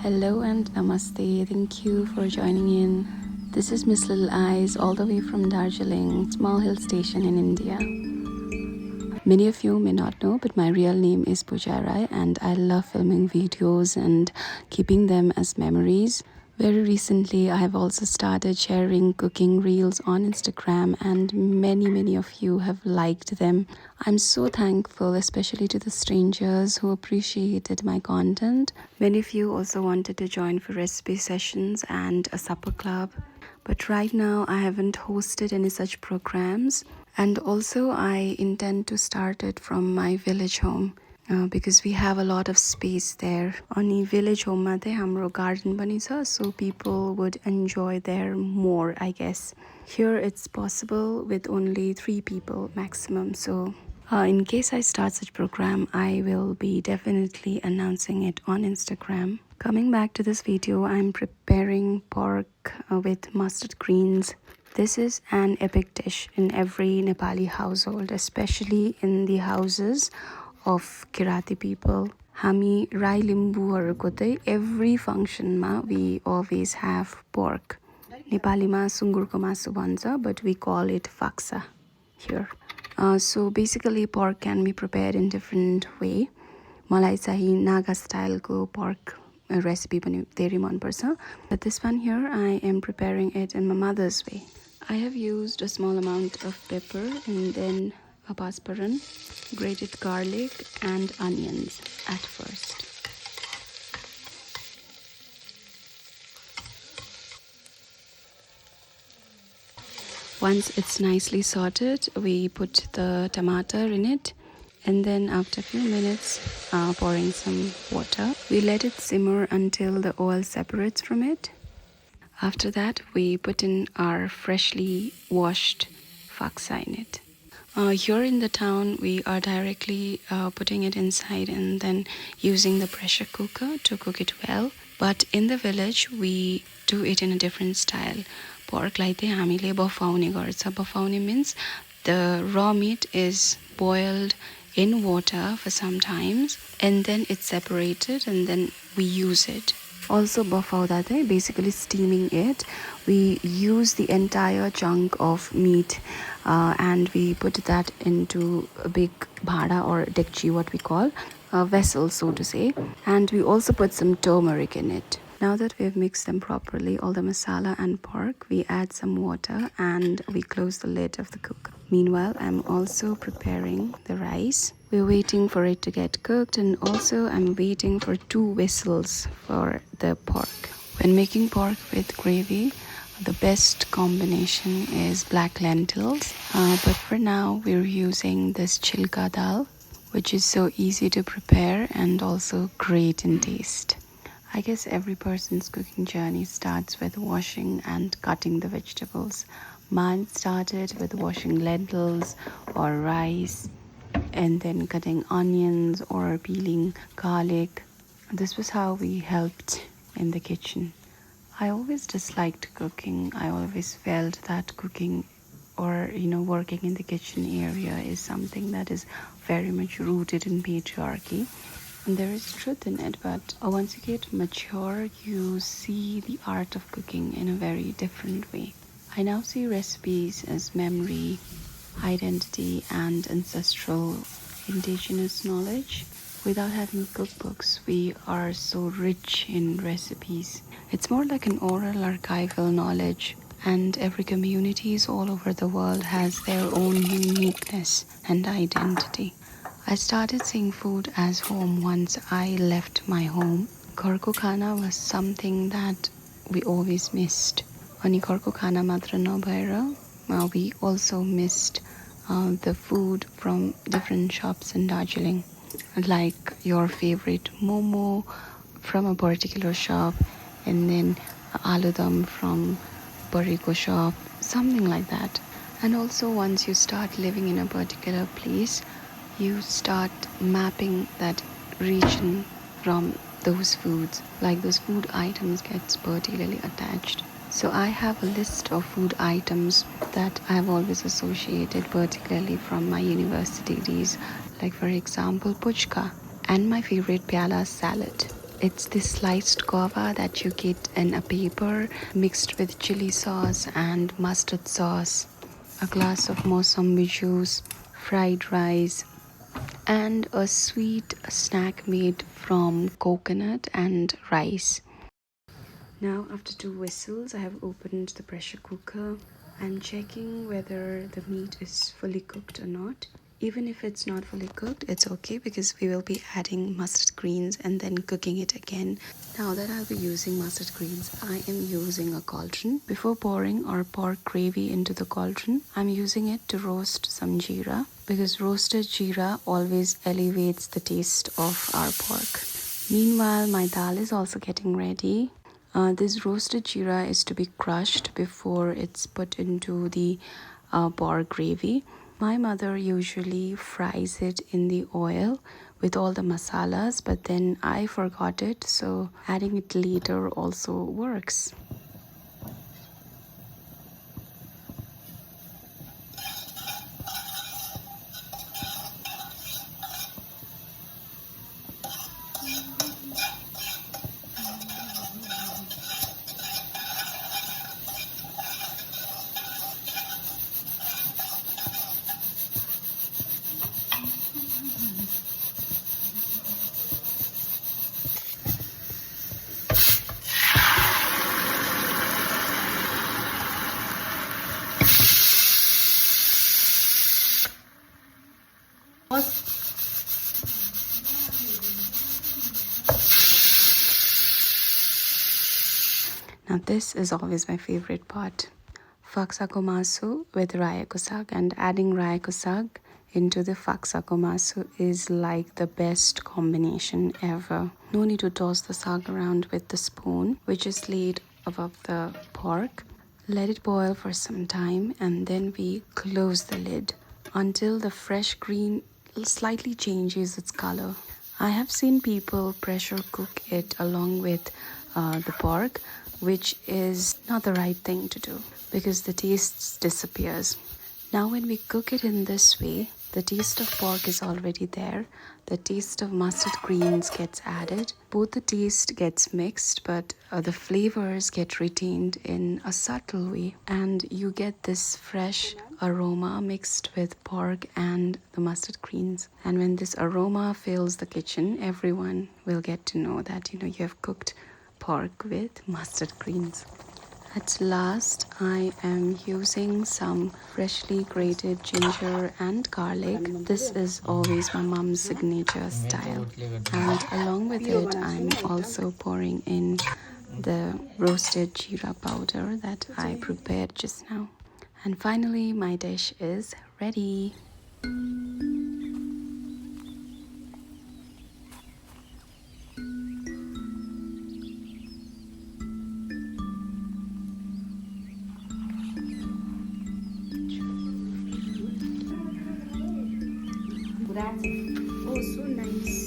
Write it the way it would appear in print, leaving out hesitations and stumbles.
Hello and namaste. Thank you for joining in. This is Miss Little Eyes, all the way from Darjeeling, small hill station in India. Many of you may not know, but my real name is Pooja Rai, and I love filming videos and keeping them as memories. Very recently, I have also started sharing cooking reels on Instagram, and many of you have liked them. I'm so thankful, especially to the strangers who appreciated my content. Many of you also wanted to join for recipe sessions and a supper club. But right now, I haven't hosted any such programs. And also, I intend to start it from my village home. Because we have a lot of space there. Ani village home ma चाहिँ हाम्रो garden पनि छ, so people would enjoy there more, I guess. Here it's possible with only 3 people maximum. So in case I start such program, I will be definitely announcing it on Instagram. Coming back to this video, I'm preparing pork with mustard greens. This is an epic dish in every Nepali household, especially in the houses of Kirati people. Hami Rai Limbuharuko चाहिँ every function ma we always have pork. Nepalima sungurko masu bhन्छ, but we call it faksa here. So basically pork can be prepared in different way. मलाई चाहिँ Naga style को pork recipe पनि धेरै मन पर्छ. But this one here, I am preparing it in my mother's way. I have used a small amount of pepper and then a pasparan, grated garlic and onions at first. Once it's nicely sauteed, we put the tomato in it, and then after a few minutes, pouring some water. We let it simmer until the oil separates from it. After that, we put in our freshly washed faksa in it. Here in the town, we are directly putting it inside and then using the pressure cooker to cook it well. But in the village, we do it in a different style. Pork lai चाहिँ हामीले बफाउने गर्छ. बफाउने means the raw meat is boiled in water for some times and then it's separated and then we use it. Also bafauda चाहिँ basically steaming it. We use the entire chunk of meat and we put that into a big bhada or dekchi, what we call a vessel, so to say, and we also put some turmeric in it. Now that we've mixed them properly, all the masala and pork, we add some water and we close the lid of the cooker. Meanwhile, I'm also preparing the rice. We're waiting for it to get cooked, and also I'm waiting for 2 whistles for the pork. When making pork with gravy, the best combination is black lentils, but for now we're using this chilka dal, which is so easy to prepare and also great in taste. I guess every person's cooking journey starts with washing and cutting the vegetables. Mine started with washing lentils or rice and then cutting onions or peeling garlic. This was how we helped in the kitchen. I always disliked cooking. I always felt that cooking or working in the kitchen area is something that is very much rooted in patriarchy. And there is truth in it, but once you get mature, you see the art of cooking in a very different way. I now see recipes as memory, identity, and ancestral indigenous knowledge. Without having cookbooks, we are so rich in recipes. It's more like an oral archival knowledge, and every community all over the world has their own uniqueness and identity. I started seeing food as home once I left my home. Gharko khana was something that we always missed. Ani gharko khana matra nabhaera, we also missed the food from different shops in Darjeeling, like your favorite momo from a particular shop, and then aludam from Bariko shop, something like that. And also once you start living in a particular place, you start mapping that region from those foods, like those food items gets particularly attached. So I have a list of food items that I have always associated, particularly from my university days, like for example puchka, and my favorite pyala salad. It's this sliced guava that you get in a paper mixed with chili sauce and mustard sauce, a glass of Mossambi juice, fried rice, and a sweet snack made from coconut and rice. Now, after 2 whistles, I have opened the pressure cooker. I'm checking whether the meat is fully cooked or not. Even if it's not fully cooked, it's okay because we will be adding mustard greens and then cooking it again. Now that I'll be using mustard greens, I am using a cauldron. Before pouring our pork gravy into the cauldron, I'm using it to roast some jeera because roasted jeera always elevates the taste of our pork. Meanwhile, my dal is also getting ready. This roasted jeera is to be crushed before it's put into the pork gravy. My mother usually fries it in the oil with all the masalas, but then I forgot it, so adding it later also works. Now this is always my favorite part. Faksakomasu with rayakusag, and adding rayakusag into the faksakomasu is like the best combination ever. No need to toss the sag around with the spoon, which is laid above the pork. Let it boil for some time and then we close the lid until the fresh green slightly changes its color. I have seen people pressure cook it along with the pork, which is not the right thing to do because the taste disappears. Now when we cook it in this way, the taste of pork is already there. The taste of mustard greens gets added. Both the taste gets mixed, but the flavors get retained in a subtle way. And you get this fresh aroma mixed with pork and the mustard greens. And when this aroma fills the kitchen, everyone will get to know that, you have cooked pork with mustard greens. At last, I am using some freshly grated ginger and garlic. This is always my mom's signature style. And along with it, I'm also pouring in the roasted jeera powder that I prepared just now. And finally, my dish is ready. Oh, so nice.